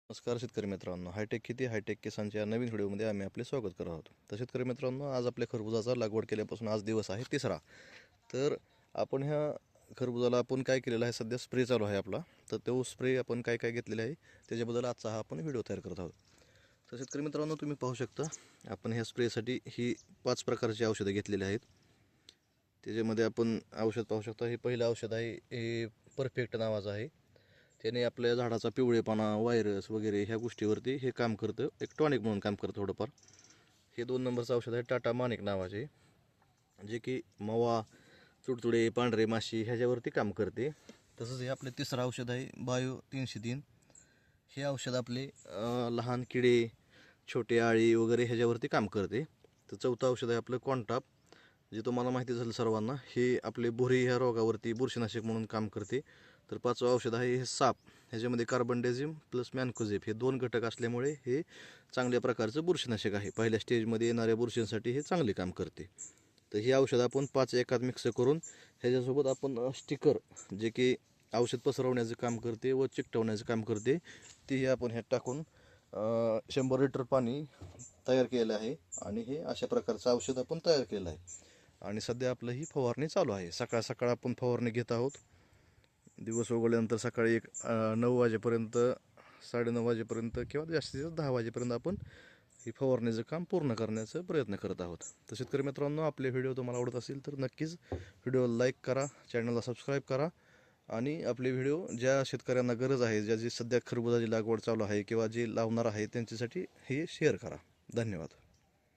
नमस्कार शेतकरी मित्रांनो, हायटेक खेती हायटेक किसानच्या नवीन व्हिडिओमध्ये आम्ही आपले स्वागत करत आहोत. तर शेतकरी मित्रांनो, आज आपल्या खरबुजाचा लागवड केल्यापासून आज दिवस आहे तिसरा. तर आपण ह्या खरबुजाला आपण काय केलेलं आहे, सध्या स्प्रे चालू आहे आपला. तर तो स्प्रे आपण काय काय घेतलेला आहे त्याच्याबद्दल आजचा हा आपण व्हिडिओ तयार करत आहोत. तर शेतकरी मित्रांनो, तुम्ही पाहू शकता आपण ह्या स्प्रेसाठी ही 5 प्रकारची औषधं घेतलेली आहेत. त्याच्यामध्ये आपण औषध पाहू शकता. हे पहिलं औषध आहे, हे परफेक्ट नावाचं आहे. त्याने आपल्या झाडाचा पिवळेपणा, व्हायरस वगैरे ह्या गोष्टीवरती हे काम करतं, एक टॉनिक म्हणून काम करतं थोडंफार. हे 2 नंबरचं औषध आहे टाटा मानिक नावाचे, जे की मवा, तुडतुडे, पांढरे माशी ह्याच्यावरती काम करते. तसंच हे आपले तिसरं औषध आहे बायो 303. हे औषध आपले लहान किडे, छोटे आळी वगैरे ह्याच्यावरती काम करते. तर चौथं औषध आहे आपलं कॉन्टाप, जे तुम्हाला माहिती झालं सर्वांना, हे आपले बुरी ह्या रोगावरती बुरशीनाशक म्हणून काम करते. तर 5वं औषध आहे हे साप, ह्याच्यामध्ये कार्बनडेझिम प्लस मॅनकोझेप हे 2 घटक असल्यामुळे हे चांगल्या प्रकारचं बुरशीनाशक आहे. पहिल्या स्टेजमध्ये येणाऱ्या बुरशींसाठी हे चांगले काम करते. तर ही औषध आपण 5 एकात मिक्स करून ह्याच्यासोबत आपण स्टिकर, जे की औषध पसरवण्याचं काम करते व चिकटवण्याचं काम करते, तेही आपण ह्यात टाकून 100 लिटर पाणी तयार केलं आहे. आणि हे अशा प्रकारचं औषध आपण तयार केलं आहे. आणि सध्या आपलं ही फवारणी चालू आहे. सकाळ सकाळ आपण फवारणी घेत आहोत. दिवस उगवल्यानंतर सकाळी 9 वाजेपर्यंत, 9:30 वाजेपर्यंत किंवा जास्तीत जास्त 10 वाजेपर्यंत आपण ही फवारणीचं काम पूर्ण करण्याचा प्रयत्न करत आहोत. तर शेतकरी मित्रांनो, आपले व्हिडिओ तुम्हाला आवडत असेल तर नक्कीच व्हिडिओला लाईक करा, चॅनलला सबस्क्राईब करा आणि आपले व्हिडिओ ज्या शेतकऱ्यांना गरज आहे, ज्याची सध्या खरबुजाची लागवड चालू आहे किंवा जे लावणार आहे त्यांच्यासाठी हे शेअर करा. धन्यवाद.